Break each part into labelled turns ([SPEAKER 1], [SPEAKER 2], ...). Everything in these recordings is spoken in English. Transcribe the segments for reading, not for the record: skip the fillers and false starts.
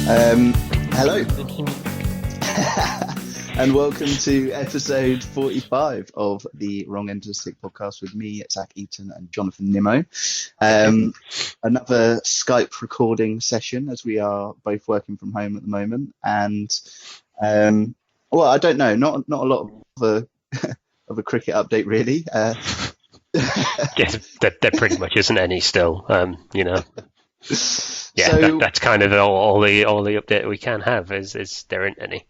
[SPEAKER 1] Hello, and welcome to episode 45 of the Wrong End of the Stick podcast with me, Zach Eaton, and Jonathan Nimmo. Another Skype recording session as we are both working from home at the moment, and well, I don't know, not a lot of a cricket update really.
[SPEAKER 2] Yes, there pretty much isn't any still. Yeah,
[SPEAKER 1] So
[SPEAKER 2] that's kind of all the update we can have is there isn't any.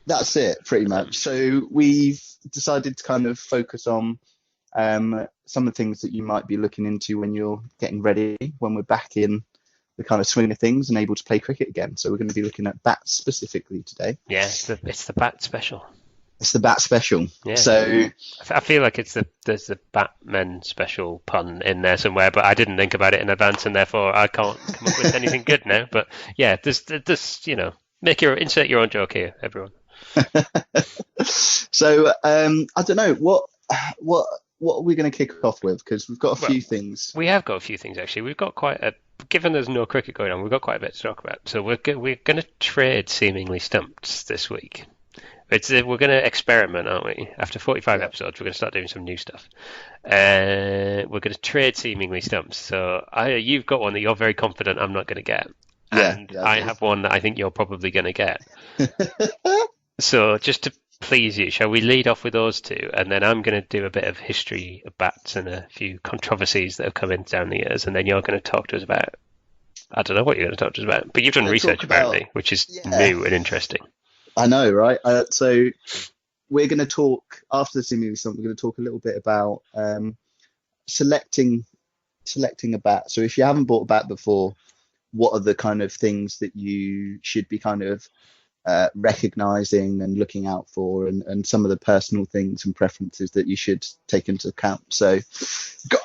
[SPEAKER 1] that's it, pretty much. So we've decided to kind of focus on some of the things that you might be looking into when you're getting ready, when we're back in the kind of swing of things and able to play cricket again. So we're going to be looking at bats specifically today.
[SPEAKER 2] Yeah, it's the bat special.
[SPEAKER 1] It's the bat special.
[SPEAKER 2] Yeah.
[SPEAKER 1] So
[SPEAKER 2] I feel like there's the Batman special pun in there somewhere, but I didn't think about it in advance, and therefore I can't come up with anything good now. But yeah, there's insert your own joke here, everyone.
[SPEAKER 1] So I don't know what are we going to kick off with, because we've got a few things.
[SPEAKER 2] We have got a few things actually. We've got given there's no cricket going on, we've got quite a bit to talk about. So we're going to trade Seamingly Stumped this week. We're going to experiment, aren't we? After 45 episodes, we're going to start doing some new stuff. We're going to trade Seamingly Stumped. So you've got one that you're very confident I'm not going to get. And I have one that I think you're probably going to get. So just to please you, shall we lead off with those two? And then I'm going to do a bit of history of bats and a few controversies that have come in down the years. And then you're going to talk to us about, I don't know what you're going to talk to us about, but you've done research apparently, which is new and interesting. I
[SPEAKER 1] know, right? So we're going to talk, after the Seamingly Stumped, we're going to talk a little bit about selecting a bat. So if you haven't bought a bat before, what are the kind of things that you should be kind of recognizing and looking out for, and some of the personal things and preferences that you should take into account. So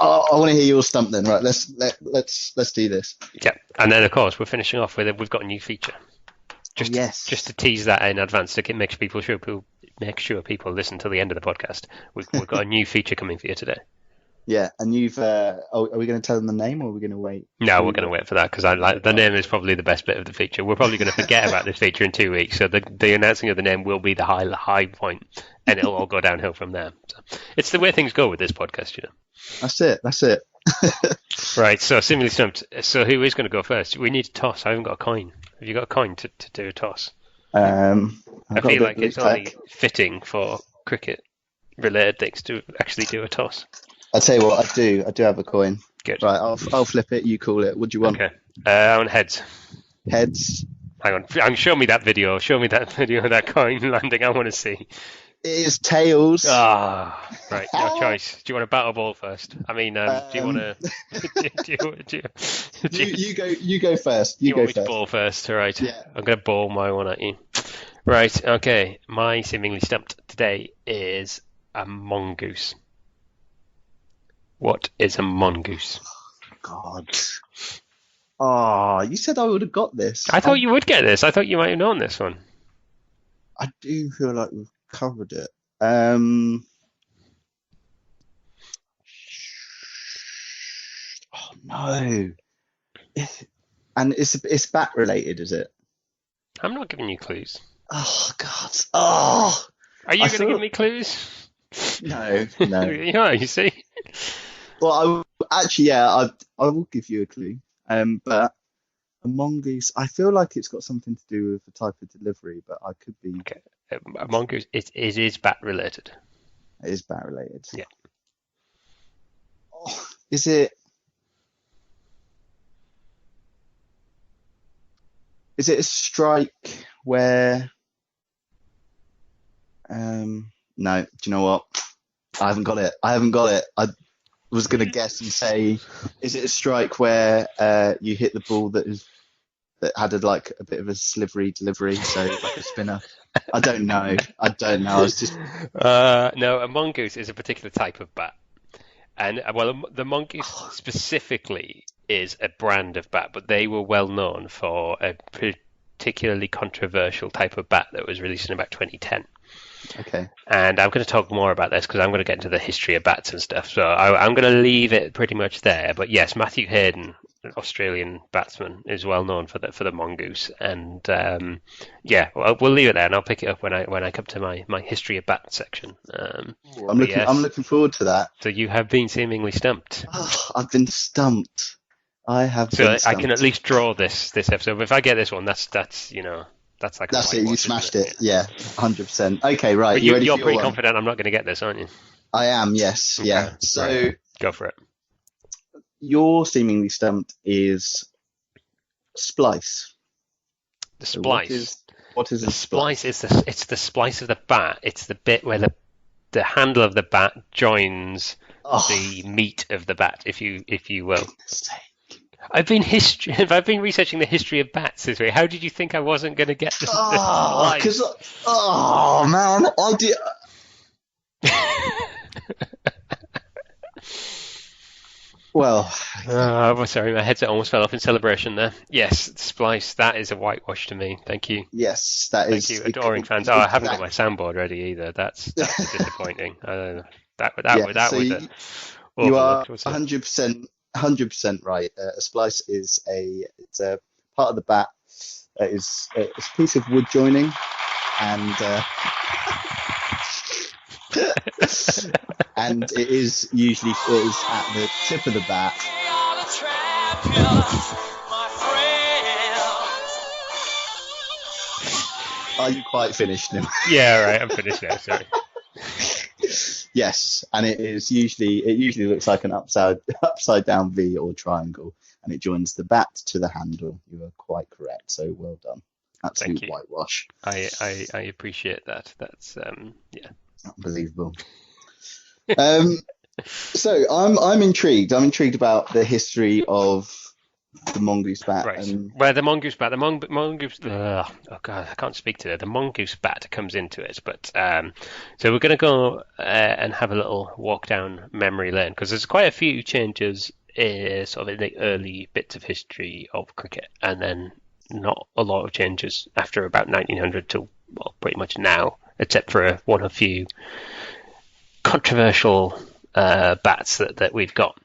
[SPEAKER 1] I want to hear your stump then, right? Let's do this.
[SPEAKER 2] Yeah, and then of course we're finishing off with we've got a new feature. Just to tease that in advance to make sure people listen to the end of the podcast. We've got a new feature coming for you today.
[SPEAKER 1] Yeah, and you've are we going to tell them the name, or are we going to wait?
[SPEAKER 2] No, we're going to wait for that, because the name is probably the best bit of the feature. We're probably going to forget about this feature in 2 weeks, so the announcing of the name will be the high point, and it'll all go downhill from there. So it's the way things go with this podcast, you know.
[SPEAKER 1] That's it.
[SPEAKER 2] Right, so Seamingly Stumped. So who is going to go first? We need a toss. I haven't got a coin. Have you got a coin to do a toss?
[SPEAKER 1] I
[SPEAKER 2] feel like it's only fitting for cricket-related things to actually do a toss.
[SPEAKER 1] I'll tell you what, I do have a coin.
[SPEAKER 2] Good.
[SPEAKER 1] Right, I'll flip it, you call it. What do you want?
[SPEAKER 2] Okay. I want heads.
[SPEAKER 1] Heads.
[SPEAKER 2] Hang on. Show me that video of that coin landing. I want to see.
[SPEAKER 1] It is tails.
[SPEAKER 2] Right, your choice. Do you want a battle ball first? I mean, do you want to...
[SPEAKER 1] You go first.
[SPEAKER 2] You want me to ball first? All right.
[SPEAKER 1] Yeah.
[SPEAKER 2] I'm going to ball my one at you. Right, okay. My Seamingly Stumped today is a mongoose. What is a mongoose?
[SPEAKER 1] God. Oh, you said I would have got this.
[SPEAKER 2] I thought you would get this. I thought you might have known this one.
[SPEAKER 1] I do feel like we've covered it. Oh no. It's bat related, is it?
[SPEAKER 2] I'm not giving you clues.
[SPEAKER 1] Oh God. Oh.
[SPEAKER 2] Are you going to give me clues?
[SPEAKER 1] No.
[SPEAKER 2] Yeah, you see.
[SPEAKER 1] Well, I will give you a clue. But a mongoose, I feel like it's got something to do with the type of delivery, but I could be.
[SPEAKER 2] Okay. A mongoose, it is bat related.
[SPEAKER 1] It is bat related.
[SPEAKER 2] Yeah.
[SPEAKER 1] Oh, is it a strike where? No. Do you know what? I haven't got it. I was going to guess and say, is it a strike where you hit the ball that had a bit of a slivery delivery, so like a spinner? I don't know. I was just
[SPEAKER 2] no. A mongoose is a particular type of bat, and the mongoose specifically is a brand of bat, but they were well known for a particularly controversial type of bat that was released in about 2010.
[SPEAKER 1] Okay.
[SPEAKER 2] And I'm going to talk more about this because I'm going to get into the history of bats and stuff. So I'm going to leave it pretty much there. But yes, Matthew Hayden Australian batsman, is well known for the mongoose. And yeah, well, we'll leave it there, and I'll pick it up when I come to my history of bats section. But
[SPEAKER 1] I'm
[SPEAKER 2] yes,
[SPEAKER 1] looking forward to that.
[SPEAKER 2] so you have been seemingly stumped.
[SPEAKER 1] Oh, I've been stumped. I have
[SPEAKER 2] So
[SPEAKER 1] been
[SPEAKER 2] I can at
[SPEAKER 1] stumped.
[SPEAKER 2] least draw this episode. But if I get this one, that's that's like a
[SPEAKER 1] That's it. You
[SPEAKER 2] whitewash, isn't
[SPEAKER 1] smashed
[SPEAKER 2] it?
[SPEAKER 1] it. Yeah, 100%. Okay, right.
[SPEAKER 2] But
[SPEAKER 1] You ready
[SPEAKER 2] you're
[SPEAKER 1] for your
[SPEAKER 2] pretty
[SPEAKER 1] one?
[SPEAKER 2] confident I'm not going to get this, aren't you?
[SPEAKER 1] I am. Yes.
[SPEAKER 2] Okay,
[SPEAKER 1] Yeah. So
[SPEAKER 2] right. Go for it.
[SPEAKER 1] your seemingly stumped is splice.
[SPEAKER 2] The
[SPEAKER 1] So
[SPEAKER 2] splice.
[SPEAKER 1] what is
[SPEAKER 2] The
[SPEAKER 1] a
[SPEAKER 2] splice
[SPEAKER 1] splice?
[SPEAKER 2] it's the splice of the bat. It's the bit where the handle of the bat joins
[SPEAKER 1] Oh,
[SPEAKER 2] the meat of the bat, if you will.
[SPEAKER 1] goodness sake.
[SPEAKER 2] I've been researching the history of bats this week. How did you think I wasn't going to get the
[SPEAKER 1] Oh,
[SPEAKER 2] splice?
[SPEAKER 1] because oh man, I did. Well,
[SPEAKER 2] Oh, sorry, my headset almost fell off in celebration there. Yes, splice. That is a whitewash to me. Thank you.
[SPEAKER 1] yes, that
[SPEAKER 2] Thank
[SPEAKER 1] is
[SPEAKER 2] you, adoring fans. Oh, I haven't got my
[SPEAKER 1] exact.
[SPEAKER 2] soundboard ready either. That's disappointing. That
[SPEAKER 1] Yeah,
[SPEAKER 2] that
[SPEAKER 1] so
[SPEAKER 2] was
[SPEAKER 1] you are
[SPEAKER 2] overlooked, wasn't it?
[SPEAKER 1] 100% right. A splice is it's a part of the bat that is it's a piece of wood joining, and and it is at the tip of the bat. Are you quite finished now?
[SPEAKER 2] Yeah, right. I'm finished now. Sorry.
[SPEAKER 1] Yes, and it usually looks like an upside down V or triangle, and it joins the bat to the handle. You are quite correct. So well done.
[SPEAKER 2] Thank
[SPEAKER 1] Absolute
[SPEAKER 2] you.
[SPEAKER 1] whitewash.
[SPEAKER 2] I appreciate that. That's yeah.
[SPEAKER 1] Unbelievable. Um, so I'm intrigued. I'm intrigued about the history of the mongoose bat,
[SPEAKER 2] Right.
[SPEAKER 1] and
[SPEAKER 2] Where the mongoose bat, the mongoose. Oh God, I can't speak today. The mongoose bat comes into it, but so we're going to go and have a little walk down memory lane because there's quite a few changes, sort of in the early bits of history of cricket, and then not a lot of changes after about 1900 till well, pretty much now, except for one or few controversial bats that we've got.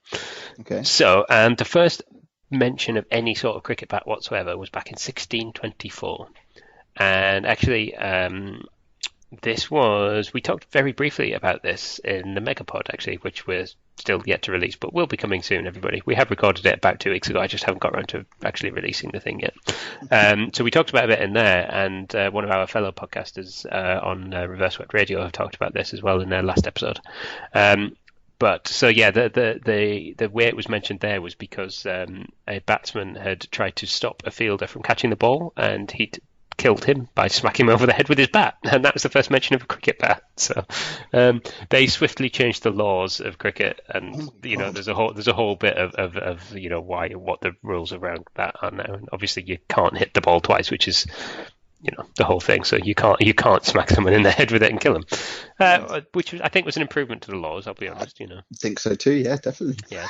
[SPEAKER 1] okay,
[SPEAKER 2] So, and the first mention of any sort of cricket bat whatsoever was back in 1624. And actually, we talked very briefly about this in the Megapod, actually, which we're still yet to release, but will be coming soon, everybody. We have recorded it about 2 weeks ago. I just haven't got around to actually releasing the thing yet. So we talked about it in there, and one of our fellow podcasters on Reverse Swept Radio have talked about this as well in their last episode. But so yeah, the way it was mentioned there was because a batsman had tried to stop a fielder from catching the ball, and he'd killed him by smacking him over the head with his bat, and that was the first mention of a cricket bat. So they swiftly changed the laws of cricket, and
[SPEAKER 1] God.
[SPEAKER 2] there's a whole bit of what the rules around that are now. And obviously, you can't hit the ball twice, which is the whole thing. So you can't smack someone in the head with it and kill them, which I think was an improvement to the laws. I'll be honest.
[SPEAKER 1] I think so too. Yeah, definitely.
[SPEAKER 2] Yeah.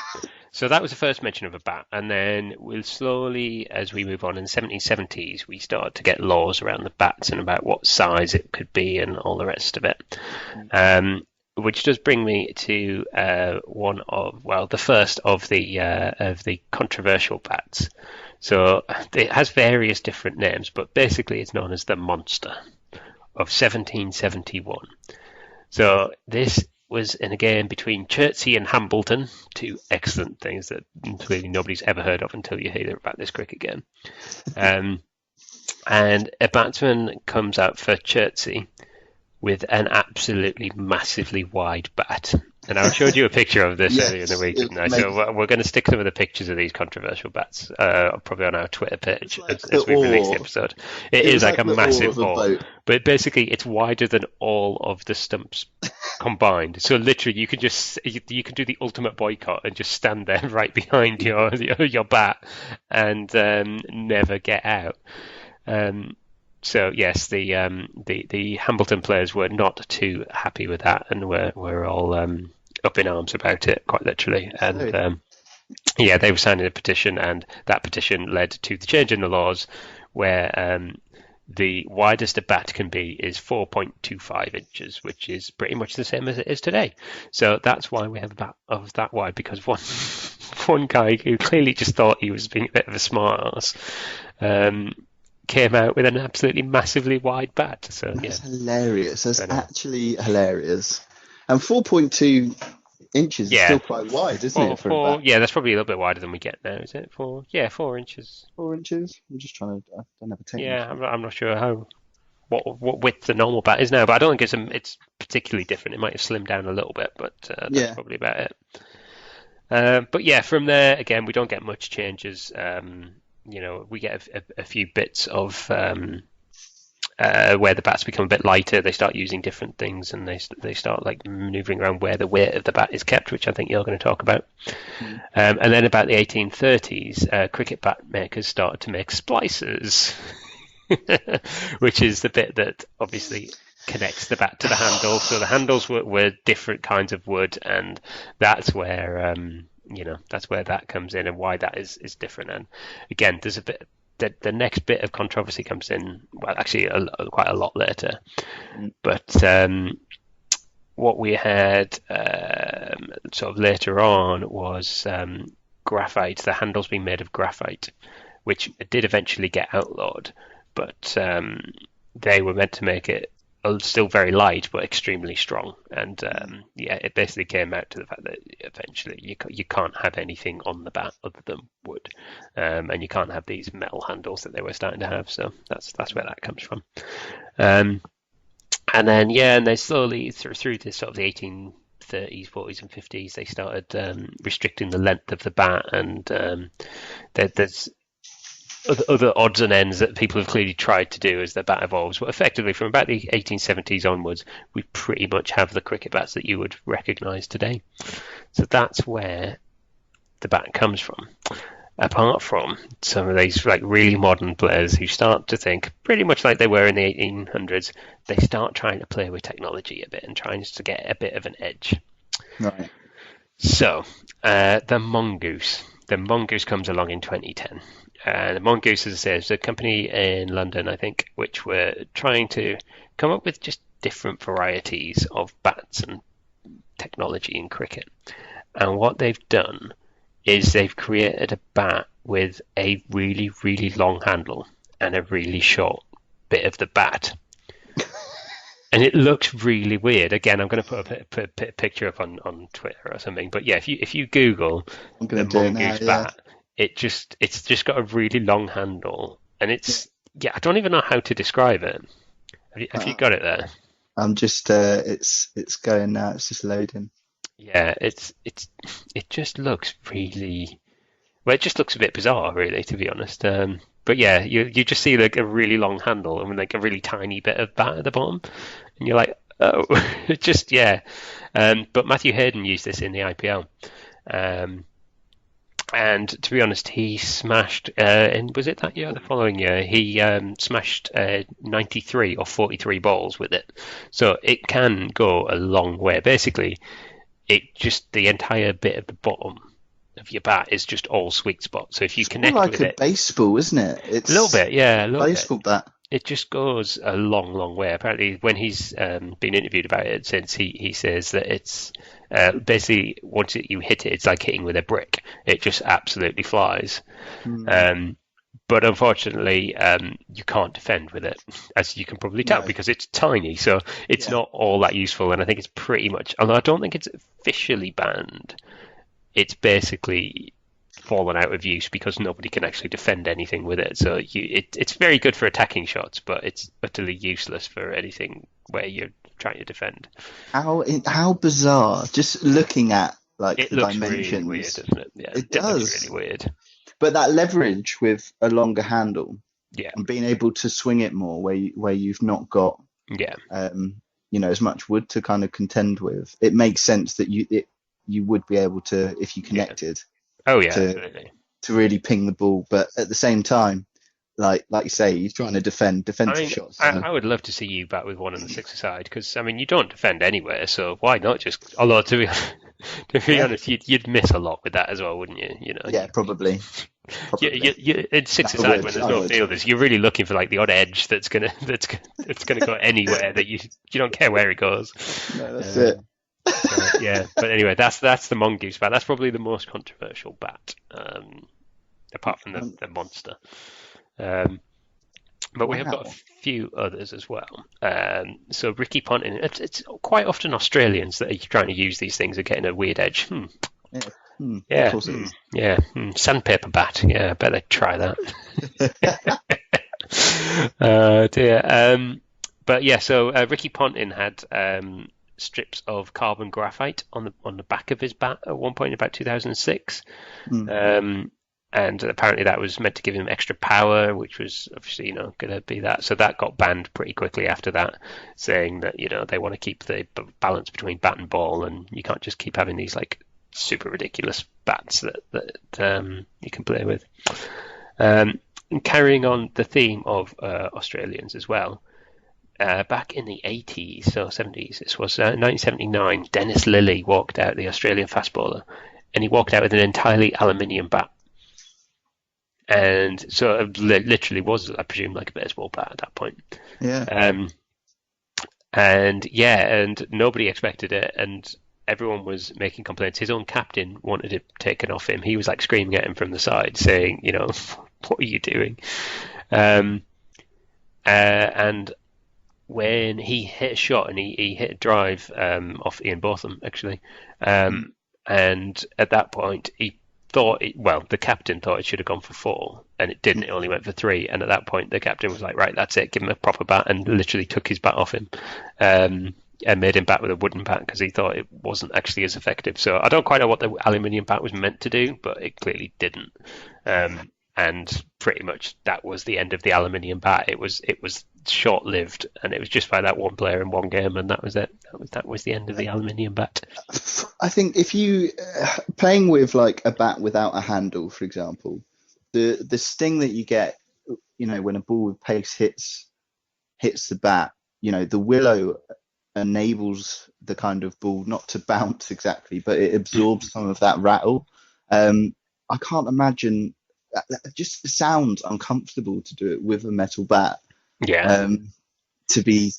[SPEAKER 2] So that was the first mention of a bat, and then we'll slowly, as we move on in the 1770s, we started to get laws around the bats and about what size it could be and all the rest of it. Which does bring me to the first of the controversial bats. So it has various different names, but basically it's known as the Monster of 1771. So this was in a game between Chertsey and Hambleton, two excellent things that clearly nobody's ever heard of until you hear about this cricket game. And a batsman comes out for Chertsey with an absolutely massively wide bat. And I showed you a picture of this earlier in the week, didn't I? So we're going to stick some of the pictures of these controversial bats probably on our Twitter page as we release the episode. It is like a massive ball, but basically it's wider than all of the stumps combined. So literally, you can do the ultimate boycott and just stand there right behind your bat and never get out. So yes, the Hambleton players were not too happy with that, and were all up in arms about it, quite literally. And they were signing a petition, and that petition led to the change in the laws, where the widest a bat can be is 4.25 inches, which is pretty much the same as it is today. So that's why we have a bat of that wide, because one guy who clearly just thought he was being a bit of a smart ass, came out with an absolutely massively wide bat. So yeah,
[SPEAKER 1] That's hilarious. That's
[SPEAKER 2] I know.
[SPEAKER 1] actually hilarious. And 4.2 inches is
[SPEAKER 2] Yeah,
[SPEAKER 1] still quite wide, isn't it, for a
[SPEAKER 2] four.
[SPEAKER 1] bat?
[SPEAKER 2] Yeah, that's probably a little bit wider than we get now, is it? Yeah, 4 inches.
[SPEAKER 1] 4 inches? I'm just trying to, I don't have a tape
[SPEAKER 2] Yeah,
[SPEAKER 1] measure.
[SPEAKER 2] I'm not sure how what width the normal bat is now, but I don't think it's particularly different. It might have slimmed down a little bit, but that's
[SPEAKER 1] Yeah.
[SPEAKER 2] probably about it. But yeah, from there again, we don't get much changes. We get a few bits of where the bats become a bit lighter. They start using different things, and they start like maneuvering around where the weight of the bat is kept, which I think you're going to talk about.
[SPEAKER 1] Mm.
[SPEAKER 2] And then about the 1830s, cricket bat makers started to make splicers, which is the bit that obviously connects the bat to the handle. So the handles were different kinds of wood, and that's where that's where that comes in, and why that is different. And again, there's a bit. The next bit of controversy comes in, well, actually, quite a lot later.
[SPEAKER 1] Mm.
[SPEAKER 2] But what we had sort of later on was graphite, the handles being made of graphite, which did eventually get outlawed, but they were meant to make it still very light but extremely strong. And it basically came out to the fact that eventually you can't have anything on the bat other than wood, and you can't have these metal handles that they were starting to have. So that's where that comes from. And then and they slowly through this sort of the 1830s, 40s, and 50s, they started restricting the length of the bat, and there's other odds and ends that people have clearly tried to do as the bat evolves. But effectively, from about the 1870s onwards, we pretty much have the cricket bats that you would recognise today. So that's where the bat comes from. Apart from some of these like really modern players who start to think pretty much like they were in the 1800s, they start trying to play with technology a bit and trying to get a bit of an edge.
[SPEAKER 1] Right.
[SPEAKER 2] So the mongoose. The mongoose comes along in 2010. And the Mongoose, as I say, is a company in London, I think, which were trying to come up with just different varieties of bats and technology in cricket. And what they've done is they've created a bat with a really, really long handle and a really short bit of the bat. And it looks really weird. Again, I'm going to put a picture up on Twitter or something. But yeah, if you Google
[SPEAKER 1] I'm
[SPEAKER 2] the
[SPEAKER 1] going to do it now,
[SPEAKER 2] mongoose
[SPEAKER 1] yeah.
[SPEAKER 2] bat, it's just got a really long handle, and I don't even know how to describe it. Have you
[SPEAKER 1] Uh,
[SPEAKER 2] got it there?
[SPEAKER 1] I'm just, it's going now. It's just loading.
[SPEAKER 2] Yeah, it just looks really well. It just looks a bit bizarre, really, to be honest. But yeah, you just see like a really long handle and like a really tiny bit of bat at the bottom, and you're like, oh, it just yeah. But Matthew Hayden used this in the IPL. And to be honest, he smashed, and was it that year or the following year? He smashed 93 or 43 balls with it. So it can go a long way. Basically, the entire bit of the bottom of your bat is just all sweet spot. So if you
[SPEAKER 1] It's more
[SPEAKER 2] connect
[SPEAKER 1] like
[SPEAKER 2] with
[SPEAKER 1] a
[SPEAKER 2] it
[SPEAKER 1] baseball, isn't it?
[SPEAKER 2] a little
[SPEAKER 1] It's
[SPEAKER 2] bit, yeah, a little bit,
[SPEAKER 1] baseball bat.
[SPEAKER 2] it just goes a long, long way. Apparently, when he's been interviewed about it since, he says that it's basically once you hit it, it's like hitting with a brick. It just absolutely flies.
[SPEAKER 1] Hmm.
[SPEAKER 2] Um, but unfortunately, you can't defend with it, as you can probably tell,
[SPEAKER 1] No.
[SPEAKER 2] because it's tiny. So it's
[SPEAKER 1] Yeah.
[SPEAKER 2] not all that useful. And I think it's pretty much, although I don't think it's officially banned, it's basically fallen out of use because nobody can actually defend anything with it. So it's very good for attacking shots, but it's utterly useless for anything where you're trying to defend.
[SPEAKER 1] How bizarre. Just looking at like
[SPEAKER 2] It
[SPEAKER 1] the
[SPEAKER 2] looks really weird,
[SPEAKER 1] dimensions,
[SPEAKER 2] doesn't it? Yeah,
[SPEAKER 1] it
[SPEAKER 2] it looks really
[SPEAKER 1] does.
[SPEAKER 2] weird.
[SPEAKER 1] But that leverage with a longer handle
[SPEAKER 2] Yeah,
[SPEAKER 1] and being able to swing it more where you've not got
[SPEAKER 2] yeah,
[SPEAKER 1] as much wood to kind of contend with, it makes sense that you would be able to, if you
[SPEAKER 2] yeah.
[SPEAKER 1] connected,
[SPEAKER 2] Oh yeah,
[SPEAKER 1] to
[SPEAKER 2] absolutely.
[SPEAKER 1] to really ping the ball. But at the same time, like you say, he's trying to defend
[SPEAKER 2] I
[SPEAKER 1] defensive
[SPEAKER 2] mean,
[SPEAKER 1] shots.
[SPEAKER 2] I,
[SPEAKER 1] So
[SPEAKER 2] I would love to see you back with one on the sixer side because I mean you don't defend anywhere, so why not just? Although to be to be
[SPEAKER 1] yeah,
[SPEAKER 2] honest, you'd miss a lot with that as well, wouldn't you? You know,
[SPEAKER 1] yeah, probably,
[SPEAKER 2] in
[SPEAKER 1] No,
[SPEAKER 2] sixer
[SPEAKER 1] I
[SPEAKER 2] side when
[SPEAKER 1] would,
[SPEAKER 2] there's
[SPEAKER 1] I
[SPEAKER 2] no
[SPEAKER 1] would.
[SPEAKER 2] fielders, you're really looking for like the odd edge that's gonna go anywhere that you don't care where it goes.
[SPEAKER 1] No, that's it.
[SPEAKER 2] Um, So, yeah, but anyway, that's the mongoose bat. That's probably the most controversial bat, apart from the monster. Um, but we have got a
[SPEAKER 1] Wow.
[SPEAKER 2] few others as well. So Ricky Ponting, it's quite often Australians that are trying to use these things are getting a weird edge.
[SPEAKER 1] Yeah. Of
[SPEAKER 2] Yeah,
[SPEAKER 1] course it is.
[SPEAKER 2] yeah, sandpaper bat. Yeah, I better try that. Dear. But yeah, so Ricky Ponting had strips of carbon graphite on the back of his bat at one point, about 2006.
[SPEAKER 1] Hmm.
[SPEAKER 2] And apparently that was meant to give him extra power, which was obviously, going to be that. So that got banned pretty quickly after that, saying that, they want to keep the balance between bat and ball, and you can't just keep having these like super ridiculous bats that you can play with. And carrying on the theme of Australians as well, back in the 80s, so 70s, this was 1979, Dennis Lilly walked out, the Australian fast bowler, and he walked out with an entirely aluminium bat. And so it literally was, I presume, like a baseball bat at that point.
[SPEAKER 1] Yeah.
[SPEAKER 2] And nobody expected it, and everyone was making complaints. His own captain wanted it taken off him. He was like screaming at him from the side, saying, what are you doing? And when he hit a shot, and he hit a drive off Ian Botham, actually, and at that point he thought, the captain thought it should have gone for 4, and it didn't. It only went for 3, and at that point the captain was like, right, that's it, give him a proper bat, and literally took his bat off him. And made him bat with a wooden bat because he thought it wasn't actually as effective. So I don't quite know what the aluminium bat was meant to do, but it clearly didn't. And pretty much that was the end of the aluminium bat. It was short-lived, and it was just by that one player in one game, and that was it. That was the end of the aluminium bat.
[SPEAKER 1] I think if you playing with like a bat without a handle, for example, the sting that you get, when a ball with pace hits the bat, the willow enables the kind of ball not to bounce exactly, but it absorbs some of that rattle. I can't imagine. Just sounds uncomfortable to do it with a metal bat.
[SPEAKER 2] Yeah.
[SPEAKER 1] To be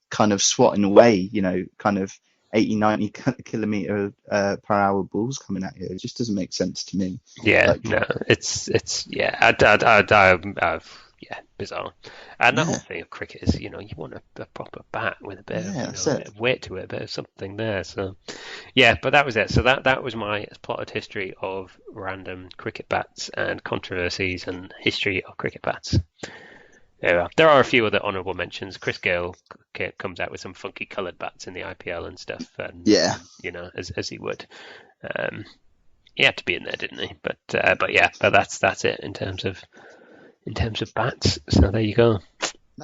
[SPEAKER 1] kind of swatting away, kind of 80, 90 kilometer per hour balls coming at you. It just doesn't make sense to me.
[SPEAKER 2] Yeah, no, it's yeah, yeah, bizarre. And the whole thing of cricket is, you want a proper bat with a bit of weight to it, a bit of something there. So, yeah, but that was it. So that was my plotted history of random cricket bats and controversies and history of cricket bats. Yeah, there are a few other honourable mentions. Chris Gale comes out with some funky coloured bats in the IPL and stuff, and as he would. He had to be in there, didn't he? But that's it in terms of bats. So there you go.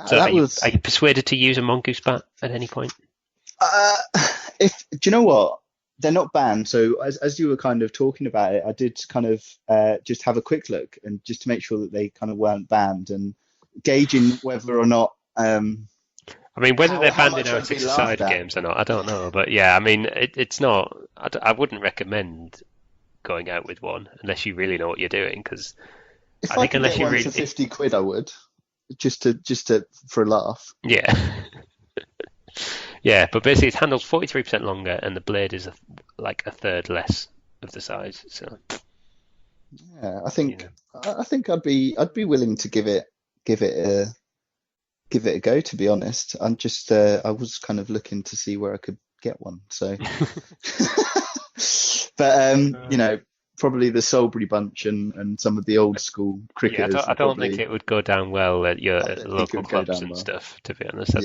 [SPEAKER 2] So are you persuaded to use a mongoose bat at any point?
[SPEAKER 1] Do you know what? They're not banned. So as you were kind of talking about it, I did kind of just have a quick look and just to make sure that they kind of weren't banned and gauging whether or not.
[SPEAKER 2] I mean, whether they're banned in our 6-a-side games or not, I don't know. But yeah, I mean, it's not. I wouldn't recommend going out with one unless you really know what you're doing. Because
[SPEAKER 1] I think unless you really for 50 quid, I would just to for a laugh.
[SPEAKER 2] Yeah. Yeah, but basically, its handle's 43% longer, and the blade is like a third less of the size. So.
[SPEAKER 1] Yeah, I think I'd be willing to give it a go, to be honest. I'm just I was kind of looking to see where I could get one, so but probably the Salisbury bunch and some of the old school cricketers.
[SPEAKER 2] Yeah, I don't think it would go down well at your local clubs and stuff, to be honest.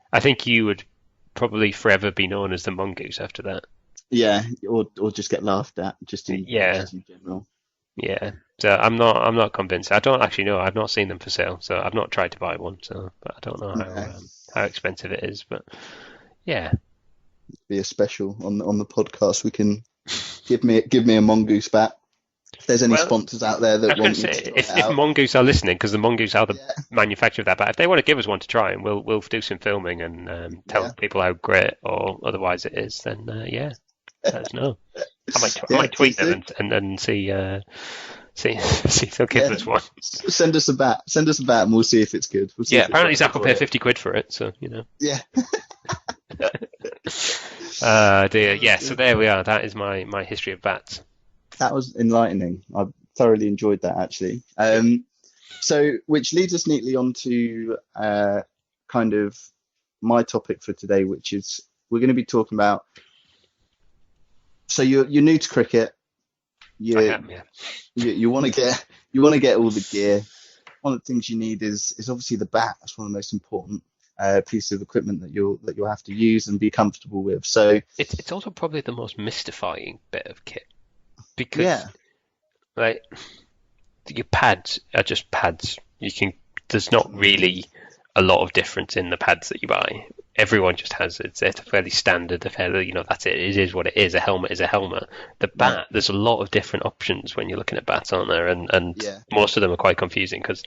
[SPEAKER 2] I think you would probably forever be known as the mongoose after that.
[SPEAKER 1] Yeah, or just get laughed at just in general.
[SPEAKER 2] Yeah, so I'm not convinced. I don't actually know. I've not seen them for sale, so I've not tried to buy one. So, but I don't know how expensive it is. But yeah,
[SPEAKER 1] be a special on the podcast. We can give me a mongoose bat. If there's any sponsors out there that want me to
[SPEAKER 2] if mongoose are listening, because the mongoose are the manufacturer of that bat, if they want to give us one to try, and we'll do some filming and tell people how great or otherwise it is, then let us know. I might tweet them and see if they'll give us one.
[SPEAKER 1] Send us a bat, and we'll see if it's good.
[SPEAKER 2] Apparently Zach will pay 50 quid for it, so
[SPEAKER 1] Yeah.
[SPEAKER 2] Dear. Yeah, so there we are. That is my history of bats.
[SPEAKER 1] That was enlightening. I thoroughly enjoyed that actually.
[SPEAKER 2] Good.
[SPEAKER 1] So, which leads us neatly onto kind of my topic for today, which is we're going to be talking about. So you're new to cricket.
[SPEAKER 2] I
[SPEAKER 1] You
[SPEAKER 2] am, yeah.
[SPEAKER 1] you want to get all the gear. One of the things you need is obviously the bat. That's one of the most important pieces of equipment that you'll have to use and be comfortable with. So
[SPEAKER 2] It's also probably the most mystifying bit of kit because
[SPEAKER 1] yeah,
[SPEAKER 2] like your pads are just pads. You can there's not really a lot of difference in the pads that you buy. Everyone just has it's a fairly standard, a fairly that's it. It is what it is. A helmet is a helmet. The
[SPEAKER 1] yeah,
[SPEAKER 2] bat, there's a lot of different options when you're looking at bats, aren't there? And
[SPEAKER 1] yeah.
[SPEAKER 2] most of them are quite confusing because,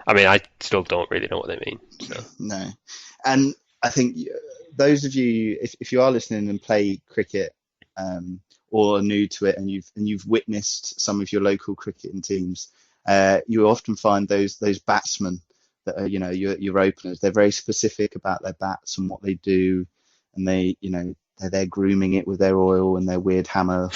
[SPEAKER 2] I mean, I still don't really know what they mean. So
[SPEAKER 1] No, and I think those of you, if you are listening and play cricket, or are new to it, and you've witnessed some of your local cricketing teams, you often find those batsmen that are your openers. They're very specific about their bats and what they do, and they're grooming it with their oil and their weird hammer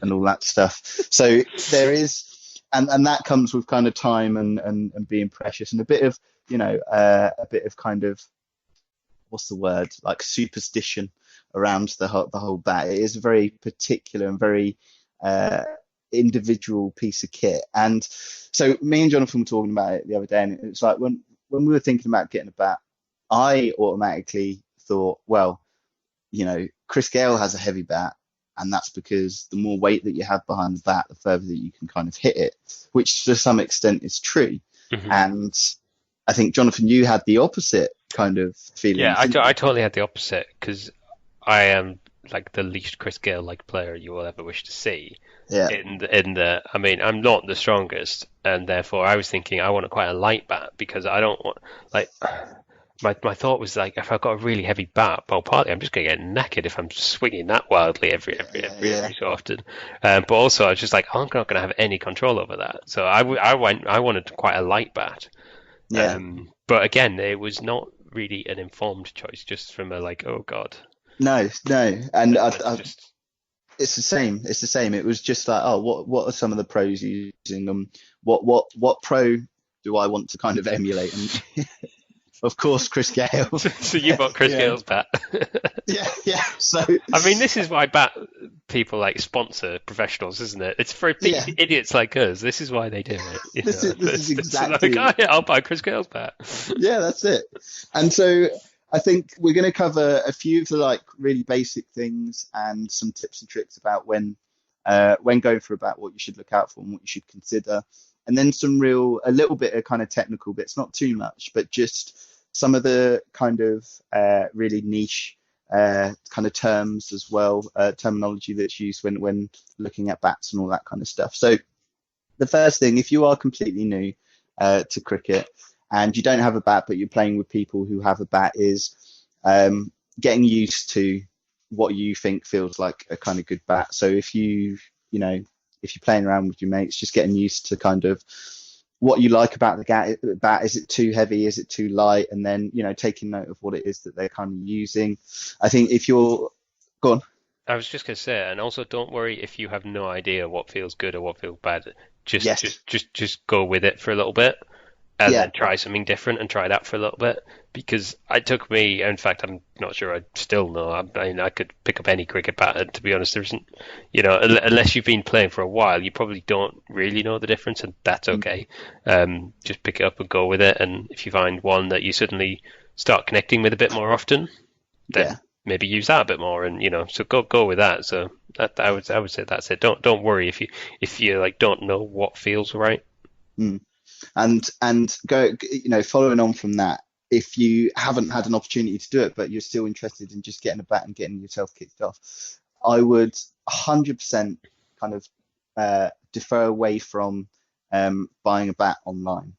[SPEAKER 1] and all that stuff. So there is. And that comes with kind of time and being precious and a bit of a bit of kind of what's the word, like superstition around the whole bat. It is a very particular and very uh, individual piece of kit. And so me and Jonathan were talking about it the other day, and it's like when we were thinking about getting a bat, I automatically thought, well, Chris Gale has a heavy bat. And that's because the more weight that you have behind the bat, the further that you can kind of hit it, which to some extent is true.
[SPEAKER 2] hmm
[SPEAKER 1] And I think, Jonathan, you had the opposite kind of
[SPEAKER 2] yeah,
[SPEAKER 1] feelings, didn't
[SPEAKER 2] I
[SPEAKER 1] you?
[SPEAKER 2] totally had the opposite because I am like the least Chris Gale like player you will ever wish to see.
[SPEAKER 1] Yeah,
[SPEAKER 2] In the I mean I'm not the strongest and therefore I was thinking I want quite a light bat because I don't want like my thought was like if I've got a really heavy bat, well partly I'm just gonna get knackered if I'm swinging that wildly
[SPEAKER 1] yeah, yeah, yeah,
[SPEAKER 2] every so often. But also I was just like I'm not gonna have any control over that. So I wanted quite a light bat.
[SPEAKER 1] yeah.
[SPEAKER 2] But again it was not really an informed choice just from a like oh god
[SPEAKER 1] No, no, and
[SPEAKER 2] let's just
[SPEAKER 1] it's the same. It's the same. It was just like, oh, what are some of the pros using them? What pro do I want to kind of emulate? And of course, Chris Gale.
[SPEAKER 2] so you bought Chris
[SPEAKER 1] Yeah,
[SPEAKER 2] Gale's bat.
[SPEAKER 1] yeah, yeah. So
[SPEAKER 2] I mean, this is why bat people like sponsor professionals, isn't it? It's for
[SPEAKER 1] yeah,
[SPEAKER 2] idiots like us. This is why they do it.
[SPEAKER 1] this is
[SPEAKER 2] It's like,
[SPEAKER 1] exactly.
[SPEAKER 2] oh, yeah, I'll buy Chris Gale's bat.
[SPEAKER 1] Yeah, that's it. And so I think we're going to cover a few of the like really basic things and some tips and tricks about when going for a bat, what you should look out for and what you should consider, and then a little bit of kind of technical bits, not too much, but just some of the kind of really niche kind of terms as well, terminology that's used when looking at bats and all that kind of stuff. So the first thing, if you are completely new to cricket and you don't have a bat, but you're playing with people who have a bat, is getting used to what you think feels like a kind of good bat. So if you're playing around with your mates, just getting used to kind of what you like about the bat. Is it too heavy? Is it too light? And then, taking note of what it is that they're kind of using. I think if you're, go on.
[SPEAKER 2] I was just gonna say, and also don't worry if you have no idea what feels good or what feels bad.
[SPEAKER 1] Yes.
[SPEAKER 2] Just go with it for a little bit. And
[SPEAKER 1] Yeah.
[SPEAKER 2] then try something different and try that for a little bit because it took me. In fact, I'm not sure I still know. I mean, I could pick up any cricket bat. And to be honest, there isn't, unless you've been playing for a while, you probably don't really know the difference, and that's
[SPEAKER 1] Mm,
[SPEAKER 2] okay. Just pick it up and go with it. And if you find one that you suddenly start connecting with a bit more often,
[SPEAKER 1] yeah.
[SPEAKER 2] then maybe use that a bit more. And so go with that. So that I would say that's it. Don't worry if you like don't know what feels right.
[SPEAKER 1] Mm. And go, following on from that, if you haven't had an opportunity to do it, but you're still interested in just getting a bat and getting yourself kicked off, I would 100% kind of defer away from buying a bat online.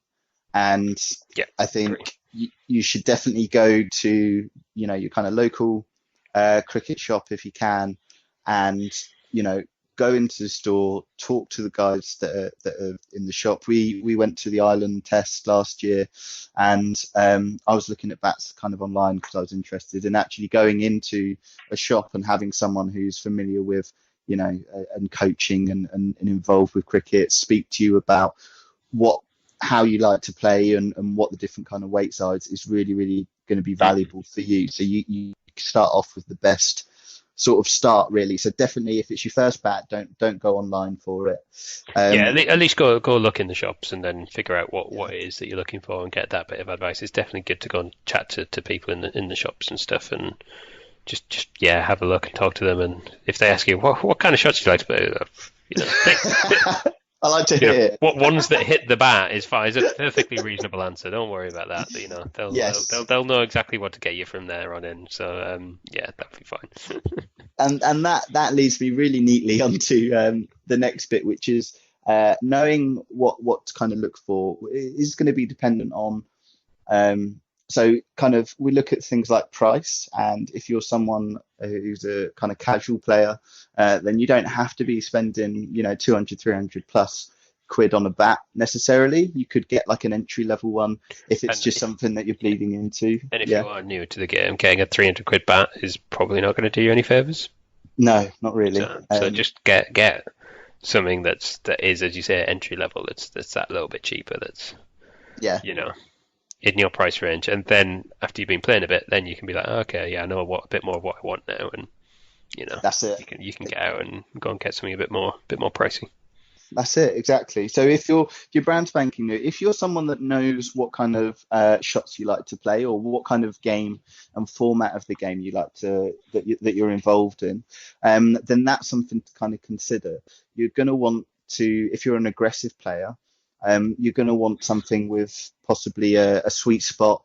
[SPEAKER 1] And
[SPEAKER 2] Yeah,
[SPEAKER 1] I think
[SPEAKER 2] agree.
[SPEAKER 1] you should definitely go to, your kind of local cricket shop if you can, and, you know, go into the store, talk to the guys that are in the shop. We went to the Island test last year, and I was looking at bats kind of online because I was interested in actually going into a shop and having someone who's familiar with, and coaching and involved with cricket speak to you about what how you like to play and what the different kind of weight sides is really going to be valuable for you. So you start off with the best sort of start really. So definitely if it's your first bat, don't go online for it.
[SPEAKER 2] Yeah, at least go look in the shops and then figure out what it is that you're looking for and get that bit of advice. It's definitely good to go and chat to people in the shops and stuff, and just have a look and talk to them. And if they ask you what kind of shots do you like to play,
[SPEAKER 1] I like to hear it.
[SPEAKER 2] What ones that hit the bat is fine. Is a perfectly reasonable answer. Don't worry about that. They'll know exactly what to get you from there on in. So that'll be fine.
[SPEAKER 1] And that leads me really neatly onto the next bit, which is knowing what to kind of look for is going to be dependent on. So kind of we look at things like price, and if you're someone who's a kind of casual player, then you don't have to be spending 200, 300 plus quid on a bat necessarily. You could get like an entry level one if it's just something that you're bleeding into.
[SPEAKER 2] And if you are new to the game, getting a 300 quid bat is probably not going to do you any favors.
[SPEAKER 1] No, not really.
[SPEAKER 2] So just get something that is, as you say, entry level. That's that little bit cheaper. That's in your price range, and then after you've been playing a bit, then you can be like, okay, yeah, I know a bit more of what I want now, and
[SPEAKER 1] that's it.
[SPEAKER 2] You can get out and go and get something a bit more pricey.
[SPEAKER 1] That's it, exactly. So if you're brand spanking new, if you're someone that knows what kind of shots you like to play, or what kind of game and format of the game you like that you're involved in, then that's something to kind of consider. You're going to want to, if you're an aggressive player, you're going to want something with possibly a sweet spot,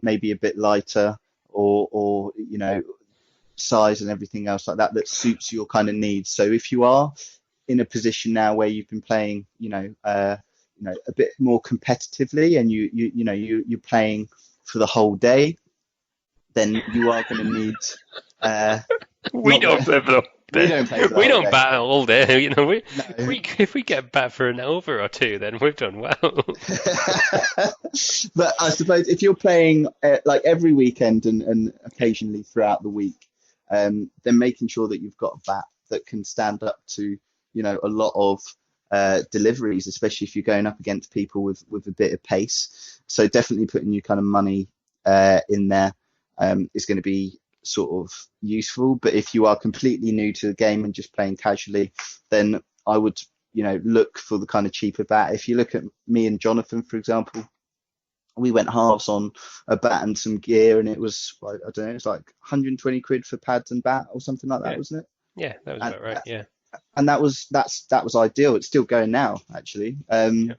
[SPEAKER 1] maybe a bit lighter, or size and everything else like that suits your kind of needs. So if you are in a position now where you've been playing, a bit more competitively, and you're playing for the whole day, then you are going to need.
[SPEAKER 2] We don't play for the we don't
[SPEAKER 1] day.
[SPEAKER 2] bat all day.
[SPEAKER 1] No.
[SPEAKER 2] If we get bat for an over or two, then we've done well.
[SPEAKER 1] But I suppose if you're playing like every weekend and occasionally throughout the week, then making sure that you've got a bat that can stand up to a lot of deliveries, especially if you're going up against people with a bit of pace. So definitely putting your kind of money in there is going to be sort of useful. But if you are completely new to the game and just playing casually, then I would look for the kind of cheaper bat. If you look at me and Jonathan, for example, we went halves on a bat and some gear, and it was, I don't know, it's like 120 quid for pads and bat or something like that, wasn't it?
[SPEAKER 2] Yeah, that was about right. Yeah,
[SPEAKER 1] and that was ideal. It's still going now, actually. And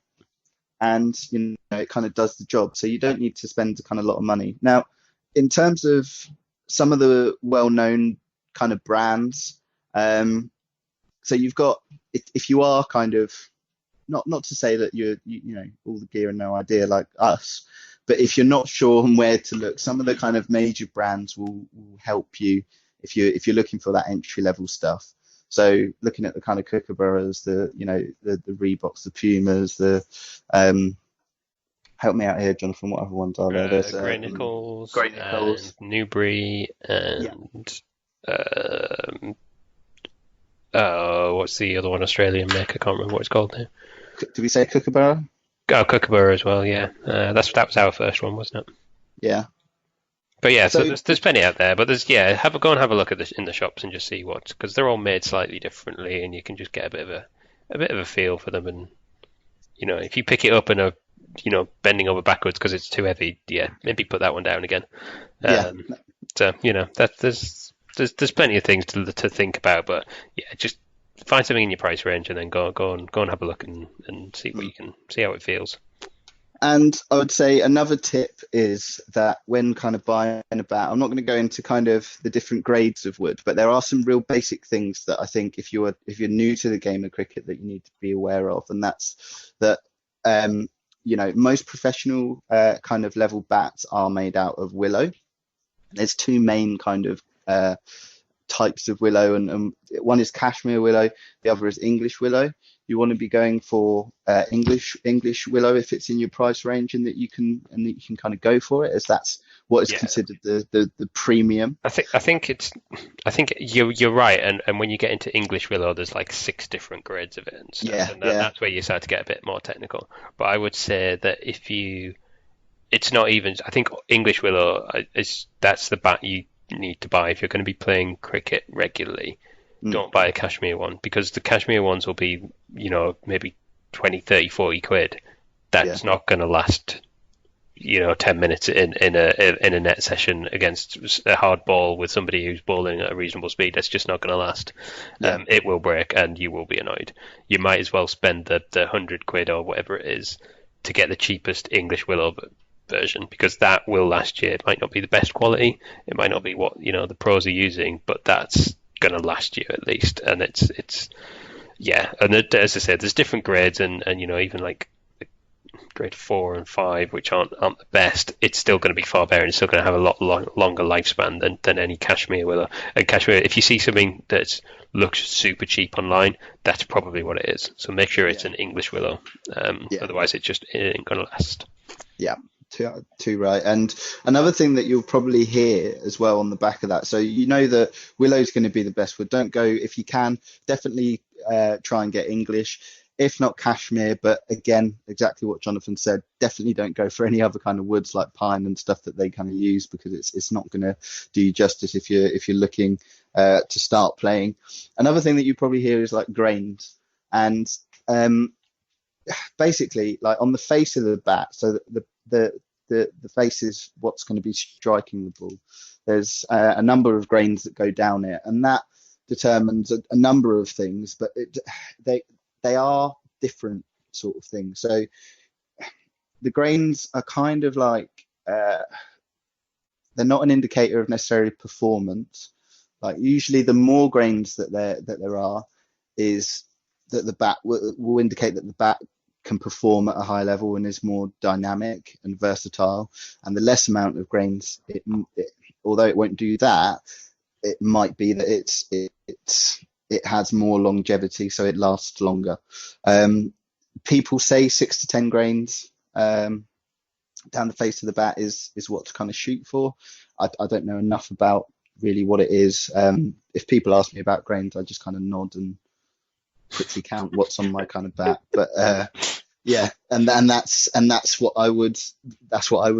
[SPEAKER 1] it kind of does the job. So you don't need to spend a kind of lot of money. Now, in terms of some of the well-known kind of brands, so you've got, if you are kind of not to say that you're all the gear and no idea like us, but if you're not sure on where to look, some of the kind of major brands will help you if you're looking for that entry level stuff. So looking at the kind of Kookaburras, the Reeboks, the Pumas, the help me out here, Jonathan. What other ones are there? There's
[SPEAKER 2] Grey Nichols, Newbury, and what's the other one? Australian make? I can't remember what it's called now.
[SPEAKER 1] Did we say Kookaburra?
[SPEAKER 2] Oh, Kookaburra as well. Yeah, that was our first one, wasn't it?
[SPEAKER 1] Yeah.
[SPEAKER 2] But yeah, so there's plenty out there. But there's go and have a look at in the shops and just see because they're all made slightly differently, and you can just get a bit of a feel for them. And if you pick it up and are bending over backwards because it's too heavy, maybe put that one down again. So there's plenty of things to think about. But just find something in your price range and then go and have a look and see what you can see how it feels.
[SPEAKER 1] And I would say another tip is that when kind of buying a bat, I'm not going to go into kind of the different grades of wood, but there are some real basic things that I think if you're new to the game of cricket that you need to be aware of, and that's that most professional kind of level bats are made out of willow. There's two main kind of types of willow, and one is cashmere willow, the other is English willow. You want to be going for English willow if it's in your price range, and that you can kind of go for it, as that's what is
[SPEAKER 2] Yeah,
[SPEAKER 1] considered the premium.
[SPEAKER 2] I think you're right, and when you get into English willow, there's like six different grades of it and stuff,
[SPEAKER 1] Yeah,
[SPEAKER 2] and
[SPEAKER 1] yeah,
[SPEAKER 2] that's where you start to get a bit more technical. But I would say that it's not even. I think English willow is that's the bat you need to buy if you're going to be playing cricket regularly.
[SPEAKER 1] mm,
[SPEAKER 2] Don't buy a cashmere one because the cashmere ones will be, maybe 20, 30, 40 quid.
[SPEAKER 1] yeah,
[SPEAKER 2] That's not going to last 10 minutes in a net session against a hard ball with somebody who's bowling at a reasonable speed. That's just not going to last.
[SPEAKER 1] yeah,
[SPEAKER 2] It will break and you will be annoyed. You might as well spend the 100 quid or whatever it is to get the cheapest English willow version, because that will last you. It might not be the best quality. It might not be what, the pros are using, but that's going to last you at least. And it's yeah. And as I said, there's different grades and even like grade 4 and 5, which aren't the best, it's still going to be far better and it's still going to have a lot longer lifespan than any cashmere willow. And cashmere, if you see something that looks super cheap online, that's probably what it is. So make sure it's
[SPEAKER 1] yeah,
[SPEAKER 2] an English willow.
[SPEAKER 1] yeah,
[SPEAKER 2] Otherwise, it ain't going to last.
[SPEAKER 1] yeah. Too right. And another thing that you'll probably hear as well on the back of that. So you know that willow's going to be the best wood. Don't go, if you can, definitely try and get English. If not cashmere, but again, exactly what Jonathan said, definitely don't go for any other kind of woods like pine and stuff that they kind of use, because it's not going to do you justice if you're looking to start playing. Another thing that you probably hear is like grains, and um, basically like on the face of the bat. So the the face is what's going to be striking the ball. There's a number of grains that go down it, and that determines a number of things, but they they are different sort of things. So the grains are kind of like they're not an indicator of necessarily performance. Like usually, the more grains that there are, is that the bat will indicate that the bat can perform at a high level and is more dynamic and versatile. And the less amount of grains, although it won't do that, it might be that it has more longevity, so it lasts longer. Um, People say 6 to 10 grains down the face of the bat is what to kind of shoot for. I don't know enough about really what it is. If people ask me about grains, I just kind of nod and quickly count what's on my kind of bat. But yeah, and that's what I would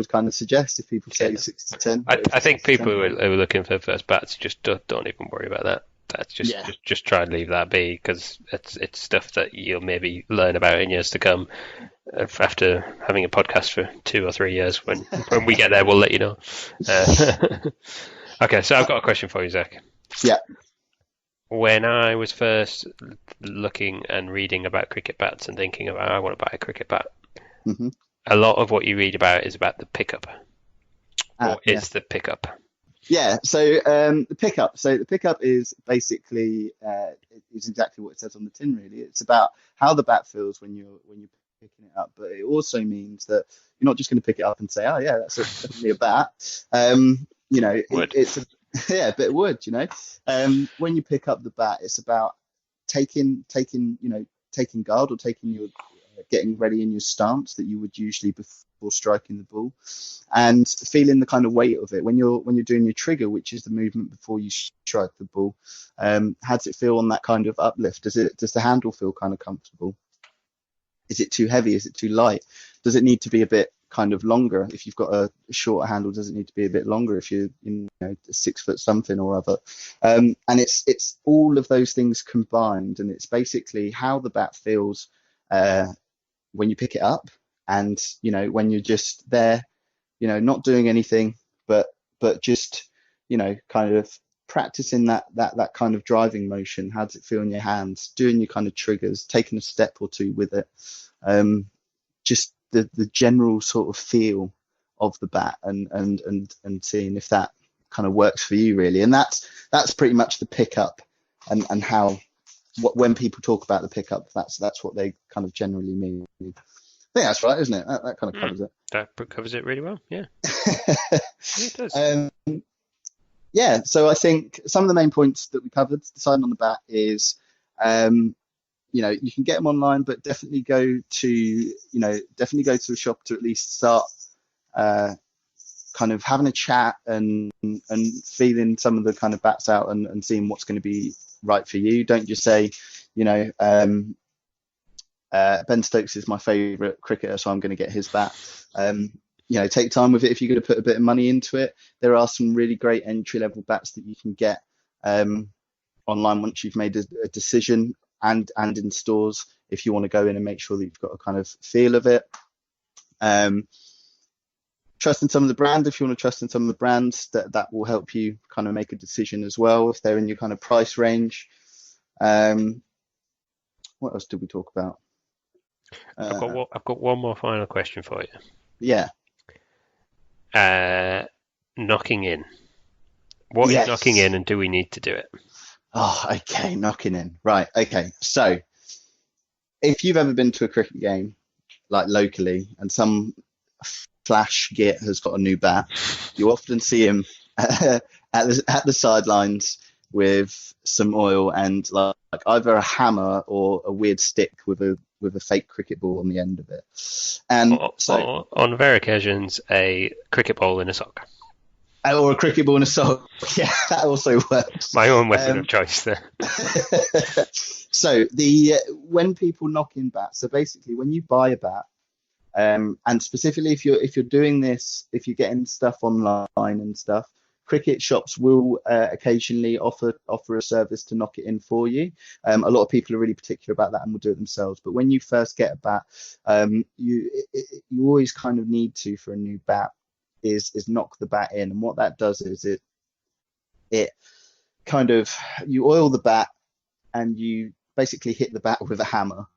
[SPEAKER 1] kind of suggest if people say
[SPEAKER 2] Yeah.
[SPEAKER 1] 6 to 10.
[SPEAKER 2] I think
[SPEAKER 1] Six to
[SPEAKER 2] people
[SPEAKER 1] 10.
[SPEAKER 2] who are looking for first bats just don't even worry about that. That's
[SPEAKER 1] Yeah,
[SPEAKER 2] just try and leave that be, because it's stuff that you'll maybe learn about in years to come. After having a podcast for 2 or 3 years, when we get there, we'll let you know. Uh, okay, so I've got a question for you, Zach.
[SPEAKER 1] yeah,
[SPEAKER 2] When I was first looking and reading about cricket bats and thinking about I want to buy a cricket bat,
[SPEAKER 1] hmm
[SPEAKER 2] a lot of what you read about is about the pickup. What
[SPEAKER 1] yeah.
[SPEAKER 2] is the pickup?
[SPEAKER 1] Yeah, so the pickup. So the pickup is basically is exactly what it says on the tin. Really, it's about how the bat feels when you're picking it up. But it also means that you're not just going to pick it up and say, "Oh yeah, definitely a bat."
[SPEAKER 2] Wood.
[SPEAKER 1] It's a yeah, a bit of wood. When you pick up the bat, it's about taking guard, or taking your getting ready in your stance that you would usually before striking the ball, and feeling the kind of weight of it when you're doing your trigger, which is the movement before you strike the ball. How does it feel on that kind of uplift? Does the handle feel kind of comfortable? Is it too heavy? Is it too light? Does it need to be a bit kind of longer? If you've got a shorter handle, does it need to be a bit longer if you're 6 foot something or other? And it's all of those things combined, and it's basically how the bat feels uh, when you pick it up, and when you're just there, not doing anything, but just kind of practicing that kind of driving motion. How does it feel in your hands? Doing your kind of triggers, taking a step or two with it. Just the general sort of feel of the bat, and seeing if that kind of works for you really. And that's pretty much the pickup, and how when people talk about the pickup, that's what they kind of generally mean. I think that's right, isn't it? That kind of covers it.
[SPEAKER 2] That covers it really well. Yeah, yeah, it does.
[SPEAKER 1] Um, yeah, so I think some of the main points that we covered, deciding on the bat is, um, you can get them online, but definitely go to a shop to at least start uh, kind of having a chat and feeling some of the kind of bats out and seeing what's going to be right for you. Don't just say, you know, Ben Stokes is my favourite cricketer, so I'm going to get his bat. Take time with it if you're going to put a bit of money into it. There are some really great entry level bats that you can get online once you've made a decision, and in stores if you want to go in and make sure that you've got a kind of feel of it. Trust in some of the brands if you want to trust in some of the brands, that will help you kind of make a decision as well if they're in your kind of price range. What else did we talk about?
[SPEAKER 2] I've got one more final question for you.
[SPEAKER 1] Yeah.
[SPEAKER 2] Knocking in. What is knocking in, and do we need to do it?
[SPEAKER 1] Oh, okay, knocking in. Right, okay. So if you've ever been to a cricket game, like locally, and some flash git has got a new bat, you often see him at the sidelines with some oil and like either a hammer or a weird stick with a fake cricket ball on the end of it. And
[SPEAKER 2] or on rare occasions, a cricket ball in a sock.
[SPEAKER 1] Or a cricket ball in a sock. Yeah, that also works.
[SPEAKER 2] My own weapon of choice there.
[SPEAKER 1] So when people knock in bats, so basically when you buy a bat, and specifically if you're doing this, if you're getting stuff online and stuff, cricket shops will occasionally offer a service to knock it in for you. A lot of people are really particular about that and will do it themselves. But when you first get a bat, you always kind of need to, for a new bat, is knock the bat in. And what that does is it kind of, you oil the bat and you basically hit the bat with a hammer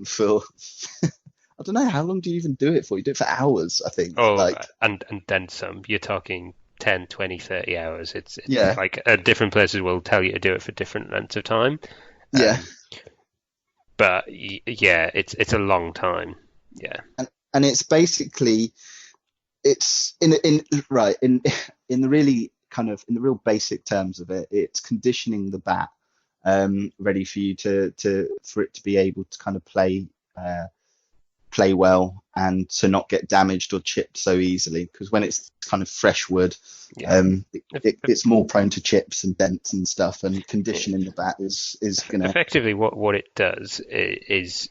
[SPEAKER 1] for I don't know, how long do you even do it for? You do it for hours, I think.
[SPEAKER 2] And then some. You're talking 10, 20, 30 hours. It's
[SPEAKER 1] yeah.
[SPEAKER 2] Like different places will tell you to do it for different lengths of time.
[SPEAKER 1] Yeah.
[SPEAKER 2] But yeah, it's a long time. Yeah.
[SPEAKER 1] And it's basically, it's in the really kind of, in the real basic terms of it, it's conditioning the bat ready for you for it to be able to kind of play well and to not get damaged or chipped so easily, because when it's kind of fresh wood, it's more prone to chips and dents and stuff, and conditioning the bat is gonna
[SPEAKER 2] effectively what it does is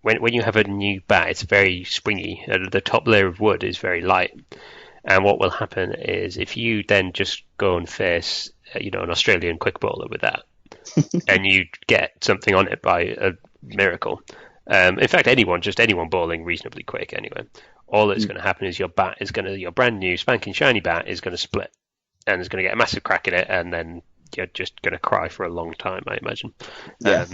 [SPEAKER 2] when you have a new bat, it's very springy. The top layer of wood is very light, and what will happen is if you then just go and face an Australian quick bowler with that and you get something on it by a miracle. In fact, anyone bowling reasonably quick anyway, all that's going to happen is your brand new spanking shiny bat is going to split, and it's going to get a massive crack in it, and then you're just going to cry for a long time, I imagine.
[SPEAKER 1] Yeah.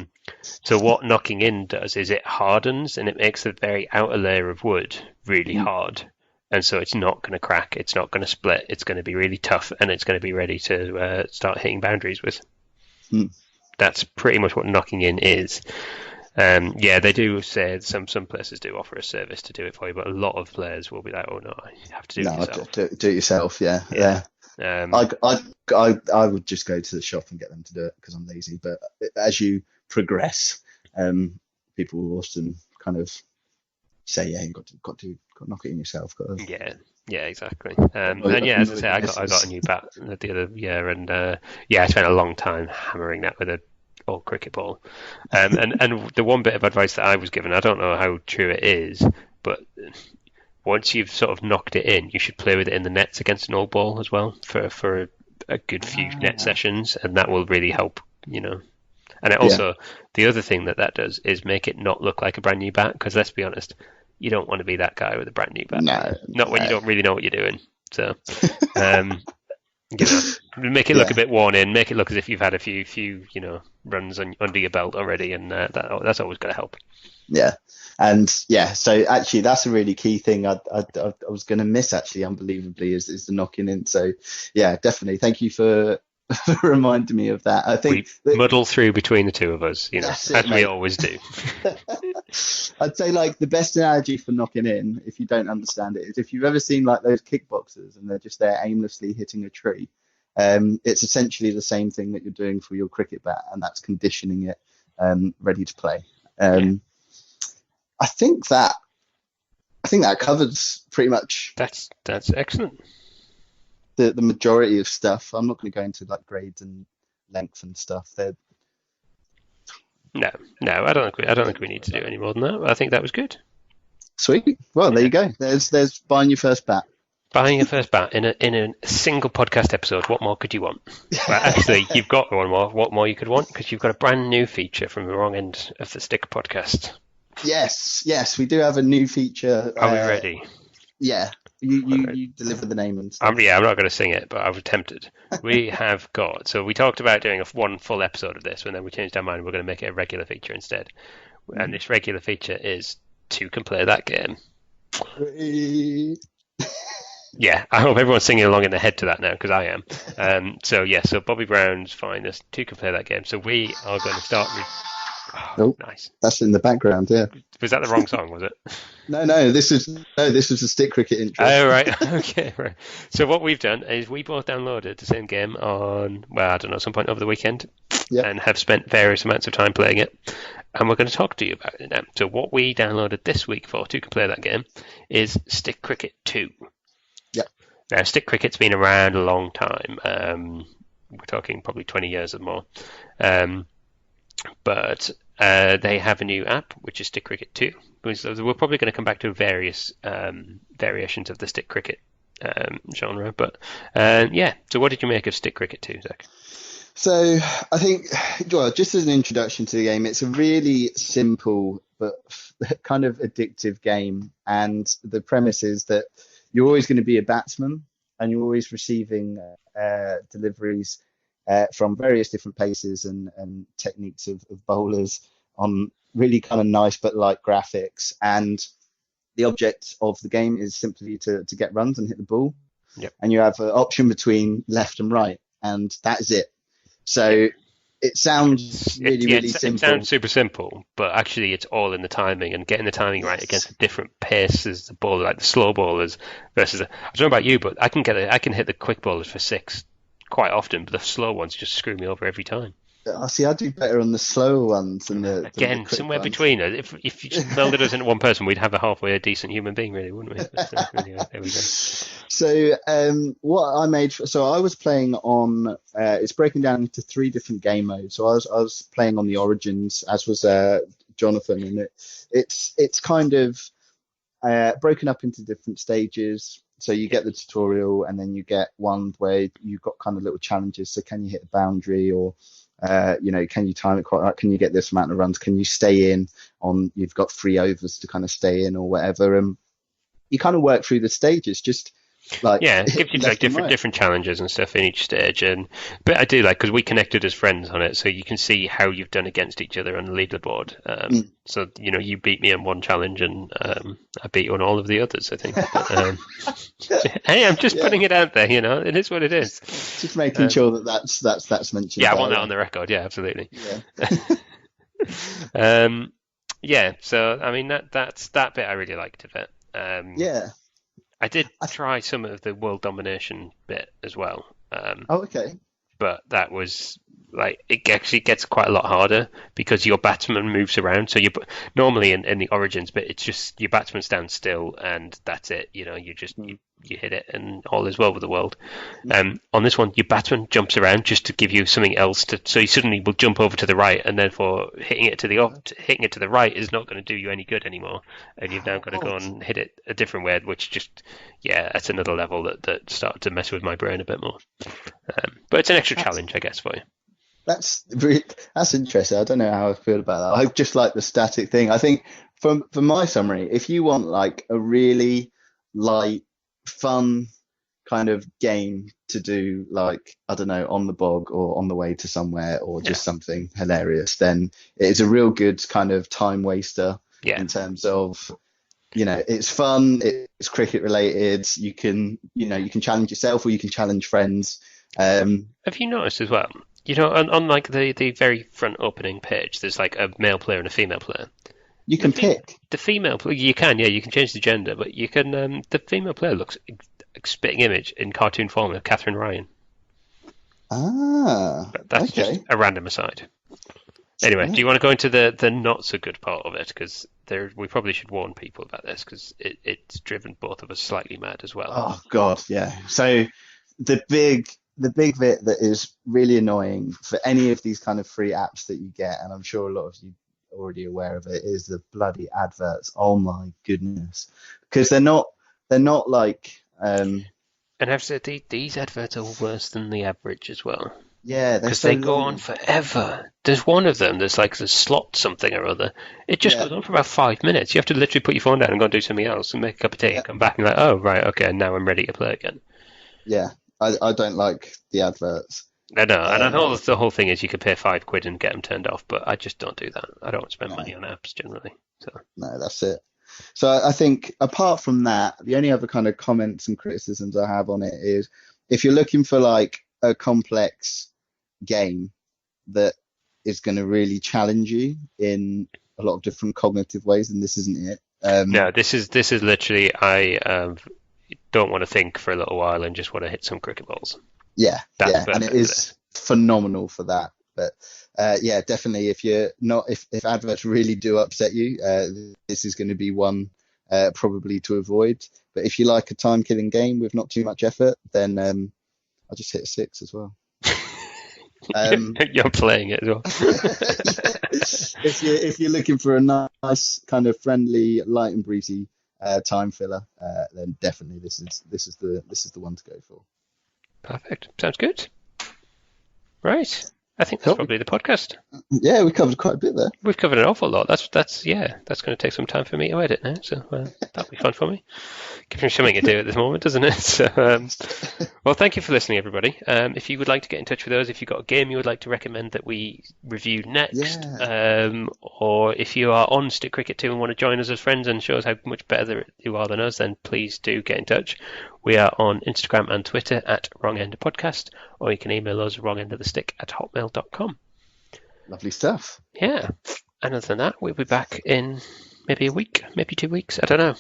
[SPEAKER 2] So what knocking in does is it hardens, and it makes the very outer layer of wood really hard, and so it's not going to crack, it's not going to split, it's going to be really tough, and it's going to be ready to start hitting boundaries with. That's pretty much what knocking in is. They do say some places do offer a service to do it for you, but a lot of players will be like, "Oh no, you have to do it yourself."
[SPEAKER 1] Do it yourself. Yeah. I would just go to the shop and get them to do it because I'm lazy. But as you progress, people will often kind of say, "Yeah, you got to knock it in yourself."
[SPEAKER 2] Yeah, exactly. As I say, I got a new bat the other year, and I spent a long time hammering that with a old cricket ball. And the one bit of advice that I was given, I don't know how true it is, but once you've sort of knocked it in, you should play with it in the nets against an old ball as well for a good few net sessions, and that will really help, And it also, the other thing that does is make it not look like a brand new bat, because let's be honest, you don't want to be that guy with a brand new bat. Not when you don't really know what you're doing. So, make it look a bit worn in, make it look as if you've had a few runs under your belt already, and that's always going to help.
[SPEAKER 1] Yeah, and so actually that's a really key thing I was going to miss, actually, unbelievably, is the knocking in. So yeah, definitely thank you for reminding me of that. I think
[SPEAKER 2] we muddle through between the two of us, as we always do.
[SPEAKER 1] I'd say like the best analogy for knocking in, if you don't understand it, is if you've ever seen like those kickboxers and they're just there aimlessly hitting a tree, It's essentially the same thing that you're doing for your cricket bat, and that's conditioning it ready to play.
[SPEAKER 2] Yeah,
[SPEAKER 1] I think that covers pretty much
[SPEAKER 2] that's excellent.
[SPEAKER 1] the majority of stuff. I'm not going to go into like grades and length and stuff.
[SPEAKER 2] No, no, I don't think we need to do any more than that. I think that was good.
[SPEAKER 1] Sweet. Well, there
[SPEAKER 2] Yeah.
[SPEAKER 1] you go. There's buying your first bat.
[SPEAKER 2] Buying your first bat in a single podcast episode. What more could you want? Well, actually, you've got one more. What more you could want? Because you've got a brand new feature from the wrong end of the stick podcast.
[SPEAKER 1] Yes, we do have a new feature.
[SPEAKER 2] Are we ready?
[SPEAKER 1] Yeah, you deliver the name and stuff.
[SPEAKER 2] I'm not going to sing it, but I was tempted. We have got. So we talked about doing one full episode of this, and then we changed our mind. We're going to make it a regular feature instead. And this regular feature is Two Can Play That Game. Yeah, I hope everyone's singing along in their head to that now, because I am. So Bobby Brown's finest, Two Can Play That Game. So we are going to start with...
[SPEAKER 1] Oh,
[SPEAKER 2] nice.
[SPEAKER 1] That's in the background, yeah.
[SPEAKER 2] Was that the wrong song, was it?
[SPEAKER 1] No, this is the stick cricket intro.
[SPEAKER 2] Oh, right. Okay, right. So what we've done is we both downloaded the same game on, well, I don't know, some point over the weekend, and have spent various amounts of time playing it. And we're going to talk to you about it now. So what we downloaded this week for Two Can Play That Game is Stick Cricket 2.
[SPEAKER 1] Yep.
[SPEAKER 2] Now, stick cricket's been around a long time. We're talking probably 20 years or more. But they have a new app, which is Stick Cricket 2. So we're probably going to come back to various variations of the stick cricket genre. But yeah, so what did you make of Stick Cricket 2, Zach?
[SPEAKER 1] So I think, well, just as an introduction to the game, it's a really simple but kind of addictive game. And the premise is that you're always going to be a batsman, and you're always receiving deliveries from various different paces and techniques of bowlers on really kind of nice but light graphics. And the object of the game is simply to get runs and hit the ball.
[SPEAKER 2] Yep.
[SPEAKER 1] And you have an option between left and right, and that is it. So it sounds really simple.
[SPEAKER 2] It sounds super simple, but actually it's all in the timing and getting the timing right against a different pace as the bowler, like the slow bowlers versus. I don't know about you, but I can hit the quick bowlers for six quite often, but the slow ones just screw me over every time.
[SPEAKER 1] See, I do better on the slower ones than the quick
[SPEAKER 2] somewhere
[SPEAKER 1] ones.
[SPEAKER 2] Between us. If you just melded us into one person, we'd have a halfway decent human being, really, wouldn't we? But, anyway, there we go.
[SPEAKER 1] So what I made, so I was playing on. It's breaking down into 3 different game modes. So I was playing on the Origins, as was Jonathan, and it's kind of broken up into different stages. So you get the tutorial, and then you get one where you've got kind of little challenges. So can you hit the boundary, or can you time it quite right? Can you get this amount of runs? Can you stay in on? You've got 3 overs to kind of stay in, or whatever. And you kind of work through the stages, just like
[SPEAKER 2] it gives you like different challenges and stuff in each stage. But I do like, because we connected as friends on it, so you can see how you've done against each other on the leaderboard. So you beat me on one challenge, and I beat you on all of the others, I think. But, hey, I'm just putting it out there. It is what it is.
[SPEAKER 1] Just making sure that's mentioned.
[SPEAKER 2] Yeah, I want that on the record. Yeah, absolutely.
[SPEAKER 1] Yeah.
[SPEAKER 2] So I mean that's that bit I really liked of it. I did try some of the world domination bit as well.
[SPEAKER 1] Okay.
[SPEAKER 2] But that was like, it actually gets quite a lot harder because your batsman moves around. So normally in the Origins bit, it's just your batsman stands still and that's it. You just you hit it and all is well with the world. On this one, your batsman jumps around just to give you something else so he suddenly will jump over to the right, and therefore hitting it to the right is not going to do you any good anymore, and you've now got to go and hit it a different way, which just that's another level that started to mess with my brain a bit more. But it's an extra challenge, I guess, for you.
[SPEAKER 1] That's interesting. I don't know how I feel about that. I just like the static thing. I think for my summary, if you want like a really light, fun kind of game to do, like, I don't know, on the bog or on the way to somewhere, or just something hilarious, then it's a real good kind of time waster in terms of, it's fun, it's cricket related, you can challenge yourself or you can challenge friends.
[SPEAKER 2] Have you noticed as well, on like the very front opening page, there's like a male player and a female player.
[SPEAKER 1] You can pick
[SPEAKER 2] the female player. You can change the gender, but you can. The female player looks spitting image in cartoon form of Catherine Ryan.
[SPEAKER 1] Ah,
[SPEAKER 2] But that's just
[SPEAKER 1] okay.
[SPEAKER 2] a random aside. Anyway, do
[SPEAKER 1] Yeah.
[SPEAKER 2] you want to go into the not so good part of it? Because we probably should warn people about this because it's driven both of us slightly mad as well.
[SPEAKER 1] Oh God, yeah. So the big the big bit that is really annoying for any of these kind of free apps that you get, and I'm sure a lot of you are already aware of it, is the bloody adverts. Oh my goodness. Because they're not like
[SPEAKER 2] And I've said these adverts are worse than the average as well.
[SPEAKER 1] yeah, they're
[SPEAKER 2] Because
[SPEAKER 1] so
[SPEAKER 2] they go on
[SPEAKER 1] long.
[SPEAKER 2] forever. There's one of them that's like the slot something or other. It just
[SPEAKER 1] Yeah,
[SPEAKER 2] goes on for about 5 minutes. You have to literally put your phone down and go and do something else and make a cup of tea
[SPEAKER 1] yeah,
[SPEAKER 2] and come back and like, oh right, okay, now I'm ready to play again.
[SPEAKER 1] yeah. I don't like the adverts.
[SPEAKER 2] I know, and I
[SPEAKER 1] Um,
[SPEAKER 2] know the whole thing is you can pay £5 and get them turned off, but I just don't do that. I don't spend
[SPEAKER 1] no,
[SPEAKER 2] money on apps generally. So
[SPEAKER 1] no, that's it. So I think apart from that, the only other kind of comments and criticisms I have on it is if you're looking for like a complex game that is going to really challenge you in a lot of different cognitive ways, then this isn't it.
[SPEAKER 2] no, this is literally I don't want to think for a little while and just want to hit some cricket balls.
[SPEAKER 1] Yeah,
[SPEAKER 2] That's
[SPEAKER 1] yeah, and it
[SPEAKER 2] perfect for
[SPEAKER 1] is
[SPEAKER 2] this.
[SPEAKER 1] phenomenal for that. But yeah, definitely if you're not if adverts really do upset you, this is going to be one probably to avoid. But if you like a time-killing game with not too much effort, then I'll just hit a six as well. Um,
[SPEAKER 2] You're playing it as well.
[SPEAKER 1] if you're looking for a nice kind of friendly, light and breezy time filler, then definitely this is the one to go for.
[SPEAKER 2] Perfect. Sounds good. Right. I think that's
[SPEAKER 1] Cool.
[SPEAKER 2] probably the podcast.
[SPEAKER 1] Yeah, we covered quite a bit there.
[SPEAKER 2] We've covered an awful lot. That's yeah. That's going to take some time for me to edit now. So that'll be fun for me. Gives me something to do at this moment, doesn't it? So, well, thank you for listening, everybody. If you would like to get in touch with us, if you've got a game you would like to recommend that we review next,
[SPEAKER 1] Yeah,
[SPEAKER 2] or if you are on Stick Cricket 2 and want to join us as friends and show us how much better you are than us, then please do get in touch. We are on Instagram and Twitter at Wrong End of Podcast, or you can email us wrongendofthestick@hotmail.com.
[SPEAKER 1] lovely stuff.
[SPEAKER 2] Yeah. And other than that, we'll be back in maybe a week, maybe 2 weeks. I don't know.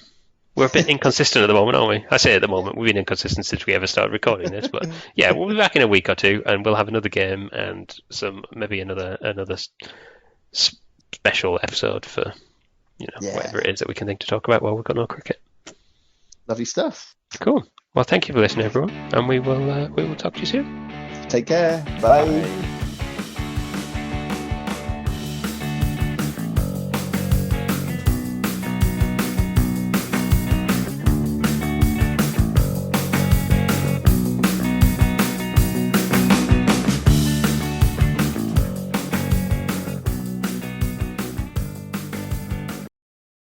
[SPEAKER 2] We're a bit inconsistent at the moment, aren't we? I say at the moment, we've been inconsistent since we ever started recording this, but yeah, we'll be back in a week or two, and we'll have another game and maybe another special episode for
[SPEAKER 1] Yeah,
[SPEAKER 2] whatever it is that we can think to talk about while we've got no cricket.
[SPEAKER 1] lovely stuff.
[SPEAKER 2] Cool. Well, thank you for listening, everyone, and we will talk to you soon.
[SPEAKER 1] Take care. Bye.
[SPEAKER 2] Bye.